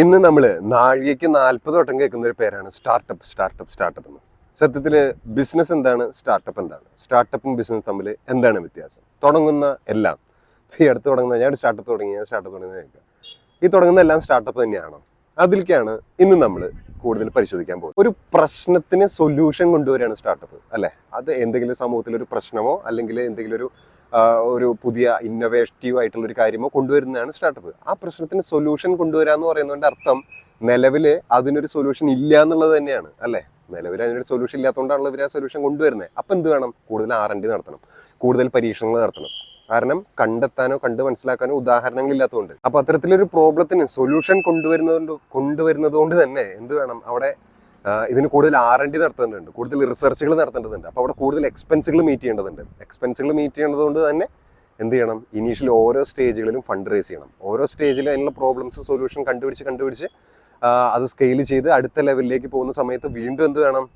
ഇന്ന് നമ്മൾ നാഴികയ്ക്ക് 40 വട്ടം കേൾക്കുന്ന ഒരു പേരാണ് സ്റ്റാർട്ടപ്പ് എന്ന്. സത്യത്തിൽ ബിസിനസ് എന്താണ്, സ്റ്റാർട്ടപ്പ് എന്താണ്, സ്റ്റാർട്ടപ്പും ബിസിനസ് തമ്മിൽ എന്താണ് വ്യത്യാസം? തുടങ്ങുന്ന എല്ലാം ഈ അടുത്ത് തുടങ്ങുന്ന ഞാൻ ഒരു സ്റ്റാർട്ടപ്പ് തുടങ്ങുന്നത് ഈ തുടങ്ങുന്ന എല്ലാം സ്റ്റാർട്ടപ്പ് തന്നെയാണോ? അതിലേക്കാണ് ഇന്ന് നമ്മൾ കൂടുതൽ പരിശോധിക്കാൻ പോകുന്നത്. ഒരു പ്രശ്നത്തിന് സൊല്യൂഷൻ കൊണ്ടുവരികയാണ് സ്റ്റാർട്ടപ്പ്, അല്ലേ? അത് എന്തെങ്കിലും സമൂഹത്തിലൊരു പ്രശ്നമോ അല്ലെങ്കിൽ എന്തെങ്കിലും ഒരു പുതിയ ഇന്നോവേറ്റീവ് ആയിട്ടുള്ള ഒരു കാര്യമോ കൊണ്ടുവരുന്നതാണ് സ്റ്റാർട്ടപ്പ്. ആ പ്രശ്നത്തിന് സൊല്യൂഷൻ കൊണ്ടുവരിക എന്ന് പറയുന്നതിൻ്റെ അർത്ഥം നിലവിൽ അതിനൊരു സൊല്യൂഷൻ ഇല്ല എന്നുള്ളത് തന്നെയാണ്, അല്ലേ? നിലവിൽ അതിനൊരു സൊല്യൂഷൻ ഇല്ലാത്തതുകൊണ്ടാണല്ലോ ഇവർ ആ സൊല്യൂഷൻ കൊണ്ടുവരുന്നത്. അപ്പം എന്ത് വേണം? കൂടുതൽ R&D നടത്തണം, കൂടുതൽ പരീക്ഷണങ്ങൾ നടത്തണം. കാരണം കണ്ടെത്താനോ കണ്ട് മനസ്സിലാക്കാനോ ഉദാഹരണങ്ങൾ ഇല്ലാത്തതുകൊണ്ട്. അപ്പോൾ അത്തരത്തിലൊരു പ്രോബ്ലത്തിന് സൊല്യൂഷൻ കൊണ്ടുവരുന്നത് കൊണ്ട് തന്നെ എന്ത് വേണം? അവിടെ ഇതിന് കൂടുതൽ R&D നടത്തേണ്ടതുണ്ട്, കൂടുതൽ റിസർച്ചുകൾ നടത്തേണ്ടതുണ്ട്. അപ്പോൾ അവിടെ കൂടുതൽ എക്സ്പെൻസുകൾ മീറ്റ് ചെയ്യേണ്ടതുണ്ട്. എക്സ്പെൻസുകൾ മീറ്റ് ചെയ്യേണ്ടതുകൊണ്ട് തന്നെ എന്ത് ചെയ്യണം? ഇനീഷ്യലി ഓരോ സ്റ്റേജുകളിലും ഫണ്ട് റേസ് ചെയ്യണം. ഓരോ സ്റ്റേജിലും അതിനുള്ള പ്രോബ്ലംസ് സൊല്യൂഷൻ കണ്ടുപിടിച്ച് അത് സ്കെയിൽ ചെയ്ത് അടുത്ത ലെവലിലേക്ക് പോകുന്ന സമയത്ത് വീണ്ടും എന്ത് വേണം?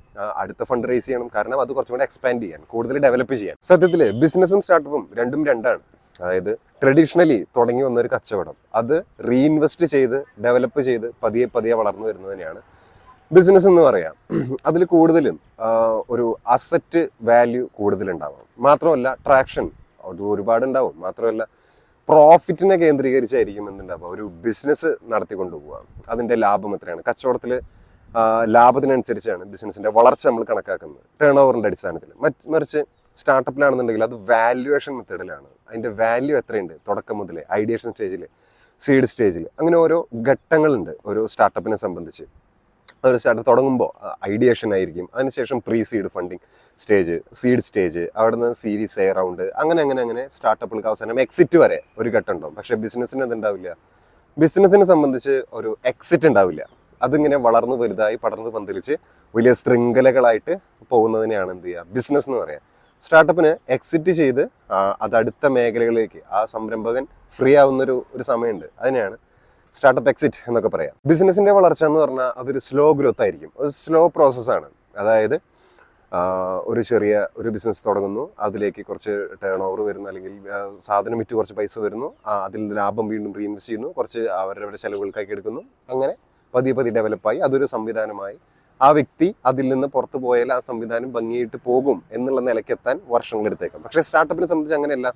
അടുത്ത ഫണ്ട് റേസ് ചെയ്യണം. കാരണം അത് കുറച്ചും കൂടെ എക്സ്പാൻഡ് ചെയ്യാൻ, കൂടുതൽ ഡെവലപ്പ് ചെയ്യാൻ. സത്യത്തിൽ ബിസിനസ്സും സ്റ്റാർട്ടപ്പും രണ്ടും രണ്ടാണ്. അതായത് ട്രഡീഷണലി തുടങ്ങി വന്നൊരു കച്ചവടം അത് റീഇൻവെസ്റ്റ് ചെയ്ത് ഡെവലപ്പ് ചെയ്ത് പതിയെ വളർന്നു വരുന്നതിനെയാണ് ബിസിനസ് എന്ന് പറയാം. അതിൽ കൂടുതലും ഒരു അസറ്റ് വാല്യൂ കൂടുതലുണ്ടാവും. മാത്രമല്ല ട്രാക്ഷൻ അത് ഒരുപാടുണ്ടാവും. മാത്രമല്ല പ്രോഫിറ്റിനെ കേന്ദ്രീകരിച്ചായിരിക്കും എന്തുണ്ടാവുക? ഒരു ബിസിനസ് നടത്തിക്കൊണ്ടു പോവുക. അതിൻ്റെ ലാഭം എത്രയാണ്? കച്ചവടത്തിൽ ലാഭത്തിനനുസരിച്ചാണ് ബിസിനസിൻ്റെ വളർച്ച നമ്മൾ കണക്കാക്കുന്നത്, ടേൺ ഓവറിൻ്റെ അടിസ്ഥാനത്തിൽ. മറിച്ച് സ്റ്റാർട്ടപ്പിലാണെന്നുണ്ടെങ്കിൽ അത് വാല്യുവേഷൻ മെത്തേഡിലാണ്. അതിൻ്റെ വാല്യൂ എത്രയുണ്ട് തുടക്കം മുതൽ, ഐഡിയേഷൻ സ്റ്റേജിൽ, സീഡ് സ്റ്റേജിൽ, അങ്ങനെ ഓരോ ഘട്ടങ്ങളുണ്ട് ഒരു സ്റ്റാർട്ടപ്പിനെ സംബന്ധിച്ച്. ഒരു സ്റ്റാർട്ടപ്പ് തുടങ്ങുമ്പോൾ ഐഡിയേഷൻ ആയിരിക്കും, അതിനുശേഷം pre seed funding stage, seed stage, അവിടെ നിന്ന് സീരീസ് എ റൗണ്ട്, അങ്ങനെ സ്റ്റാർട്ടപ്പുകൾക്ക് അവസാനം എക്സിറ്റ് വരെ ഒരു ഘട്ടം ഉണ്ടാവും. പക്ഷേ ബിസിനസ്സിന് എന്തുണ്ടാവില്ല? ബിസിനസ്സിനെ സംബന്ധിച്ച് ഒരു എക്സിറ്റ് ഉണ്ടാവില്ല. അതിങ്ങനെ വളർന്നു വലുതായി പടർന്ന് പന്തലിച്ച് വലിയ ശൃംഖലകളായിട്ട് പോകുന്നതിനെയാണ് എന്ത് ചെയ്യുക? ബിസിനസ് എന്ന് പറയാം. സ്റ്റാർട്ടപ്പിന് എക്സിറ്റ് ചെയ്ത് അത് അടുത്ത മേഖലകളിലേക്ക് ആ സംരംഭകൻ ഫ്രീ ആവുന്നൊരു സമയമുണ്ട്. അതിനെയാണ് സ്റ്റാർട്ടപ്പ് എക്സിറ്റ് എന്നൊക്കെ പറയാം. ബിസിനസിൻ്റെ വളർച്ച എന്ന് പറഞ്ഞാൽ അതൊരു സ്ലോ ഗ്രോത്ത് ആയിരിക്കും, ഒരു സ്ലോ പ്രോസസ്സാണ്. അതായത് ഒരു ബിസിനസ് തുടങ്ങുന്നു, അതിലേക്ക് കുറച്ച് ടേൺ ഓവർ വരുന്നു, അല്ലെങ്കിൽ സാധനം വിറ്റ് കുറച്ച് പൈസ വരുന്നു, അതിൽ ലാഭം വീണ്ടും റീഇൻവെസ്റ്റ് ചെയ്യുന്നു, കുറച്ച് അവരവരുടെ ചെലവുകൾക്കാക്കി എടുക്കുന്നു. അങ്ങനെ പതിയെ ഡെവലപ്പായി അതൊരു സംവിധാനമായി. ആ വ്യക്തി അതിൽ നിന്ന് പുറത്തു പോയാൽ ആ സംവിധാനം ഭംഗിയായിട്ട് പോകും എന്നുള്ള നിലയ്ക്കെത്താൻ വർഷങ്ങളെടുത്തേക്കാം. പക്ഷേ സ്റ്റാർട്ടപ്പിനെ സംബന്ധിച്ച് അങ്ങനെയല്ല.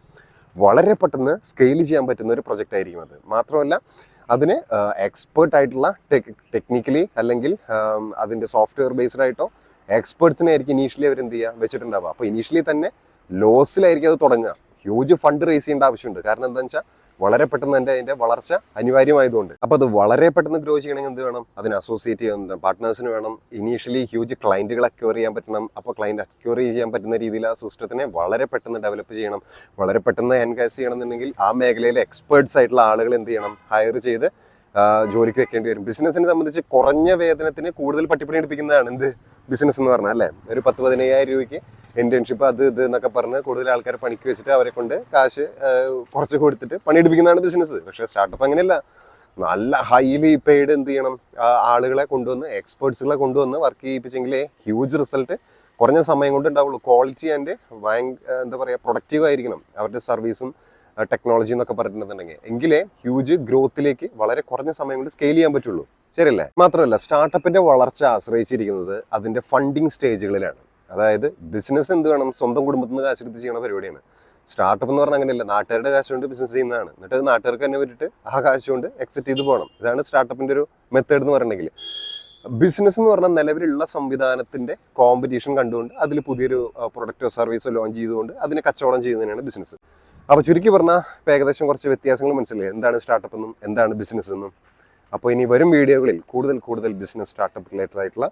വളരെ പെട്ടെന്ന് സ്കെയിൽ ചെയ്യാൻ പറ്റുന്ന ഒരു പ്രൊജക്റ്റ് ആയിരിക്കും അത്. മാത്രമല്ല അതിന് എക്സ്പേർട്ട് ആയിട്ടുള്ള ടെക്നിക്കലി അല്ലെങ്കിൽ അതിൻ്റെ സോഫ്റ്റ്വെയർ ബേസ്ഡ് ആയിട്ടോ എക്സ്പേർട്സിനെ ആയിരിക്കും ഇനീഷ്യലി അവർ എന്ത് ചെയ്യുക വെച്ചിട്ടുണ്ടാവുക. അപ്പോൾ ഇനീഷ്യലി തന്നെ ലോസിലായിരിക്കും അത് തുടങ്ങുക. ഹ്യൂജ് ഫണ്ട് റേസ് ചെയ്യേണ്ട ആവശ്യമുണ്ട്. കാരണം എന്താണെന്ന് വെച്ചാൽ വളരെ പെട്ടെന്ന് അതിൻ്റെ വളർച്ച അനിവാര്യമായതുകൊണ്ട്. അപ്പോൾ അത് വളരെ പെട്ടെന്ന് ഗ്രോ ചെയ്യണമെങ്കിൽ എന്ത് വേണം? അതിന് അസോസിയേറ്റ് ചെയ്യുന്ന പാർട്ട്നേഴ്സിന് വേണം. ഇനീഷ്യലി ഹ്യൂജ് ക്ലയൻറ്റുകൾ അക്വയർ ചെയ്യാൻ പറ്റണം. അപ്പോൾ ക്ലയൻറ്റ് അക്വയർ ചെയ്യാൻ പറ്റുന്ന രീതിയിൽ ആ സിസ്റ്റത്തിനെ വളരെ പെട്ടെന്ന് ഡെവലപ്പ് ചെയ്യണം. വളരെ പെട്ടെന്ന് എൻഗേജ് ചെയ്യണമെന്നുണ്ടെങ്കിൽ ആ മേഖലയിലെ എക്സ്പേർട്സ് ആയിട്ടുള്ള ആളുകൾ എന്ത് ചെയ്യണം? ഹയർ ചെയ്ത് ജോലിക്ക് വെക്കേണ്ടി വരും. ബിസിനസ്സിനെ സംബന്ധിച്ച് കുറഞ്ഞ വേതനത്തിന് കൂടുതൽ പട്ടിപ്പണി എടുപ്പിക്കുന്നതാണ് എന്ത് ബിസിനസ് എന്ന് പറഞ്ഞാൽ, അല്ലേ? ഒരു 10-15,000 രൂപയ്ക്ക് ഇന്റേൺഷിപ്പ് അത് എന്നൊക്കെ പറഞ്ഞ് കൂടുതൽ ആൾക്കാരെ പണിക്ക് വെച്ചിട്ട് അവരെ കൊണ്ട് കാശ് കുറച്ച് കൊടുത്തിട്ട് പണിയെടുപ്പിക്കുന്നതാണ് ബിസിനസ്. പക്ഷേ സ്റ്റാർട്ടപ്പ് അങ്ങനെയല്ല. നല്ല ഹൈലി പെയ്ഡ് എന്ത് ചെയ്യണം? ആളുകളെ കൊണ്ടുവന്ന്, എക്സ്പേർട്സുകളെ കൊണ്ടുവന്ന് വർക്ക് ചെയ്യിപ്പിച്ചെങ്കിലേ ഹ്യൂജ് റിസൾട്ട് കുറഞ്ഞ സമയം കൊണ്ട് ഉണ്ടാവുള്ളൂ. ക്വാളിറ്റി ആൻഡ് എന്താ പറയുക, പ്രൊഡക്റ്റീവ് ആയിരിക്കണം അവരുടെ സർവീസും ടെക്നോളജി എന്നൊക്കെ പറഞ്ഞിട്ടുണ്ടെങ്കിൽ. എങ്കിലേ ഹ്യൂജ് ഗ്രോത്തിലേക്ക് വളരെ കുറഞ്ഞ സമയം കൊണ്ട് സ്കെയിൽ ചെയ്യാൻ പറ്റുള്ളൂ. ശരിയല്ലേ? മാത്രമല്ല സ്റ്റാർട്ടപ്പിന്റെ വളർച്ച ആശ്രയിച്ചിരിക്കുന്നത് അതിന്റെ ഫണ്ടിങ് സ്റ്റേജുകളിലാണ്. അതായത് ബിസിനസ് എന്ത് വേണം? സ്വന്തം കുടുംബത്തിൽ നിന്ന് കാശെടുത്ത് ചെയ്യുന്ന പരിപാടിയാണ്. സ്റ്റാർട്ടപ്പ് എന്ന് പറഞ്ഞാൽ അങ്ങനെയല്ല. നാട്ടുകാരുടെ കാശ് കൊണ്ട് ബിസിനസ് ചെയ്യുന്നതാണ്. എന്നിട്ട് നാട്ടുകാർക്ക് തന്നെ പറ്റിയിട്ട് ആ കാശ് കൊണ്ട് എക്സിറ്റ് ചെയ്ത് പോകണം. ഇതാണ് സ്റ്റാർട്ടപ്പിന്റെ ഒരു മെത്തേഡ് എന്ന് പറഞ്ഞിട്ടുണ്ടെങ്കിൽ. ബിസിനസ് എന്ന് പറഞ്ഞാൽ നിലവിലുള്ള സംവിധാനത്തിന്റെ കോമ്പറ്റീഷൻ കണ്ടുകൊണ്ട് അതിൽ പുതിയൊരു പ്രൊഡക്റ്റോ സർവീസോ ലോഞ്ച് ചെയ്തുകൊണ്ട് അതിനെ കച്ചവടം ചെയ്യുന്നതിനാണ് ബിസിനസ്. അപ്പോൾ ചുരുക്കി പറഞ്ഞാൽ ഏകദേശം കുറച്ച് വ്യത്യാസങ്ങൾ മനസ്സിലായി, എന്താണ് സ്റ്റാർട്ടപ്പ് എന്നും എന്താണ് ബിസിനസ് എന്നും. അപ്പോൾ ഇനി വരും വീഡിയോകളിൽ കൂടുതൽ ബിസിനസ് സ്റ്റാർട്ടപ്പ് റിലേറ്റഡ് ആയിട്ടുള്ള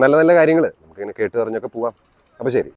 നല്ല കാര്യങ്ങൾ നമുക്കിങ്ങനെ കേട്ട് അറിഞ്ഞൊക്കെ പോവാം. അപ്പോൾ ശരി.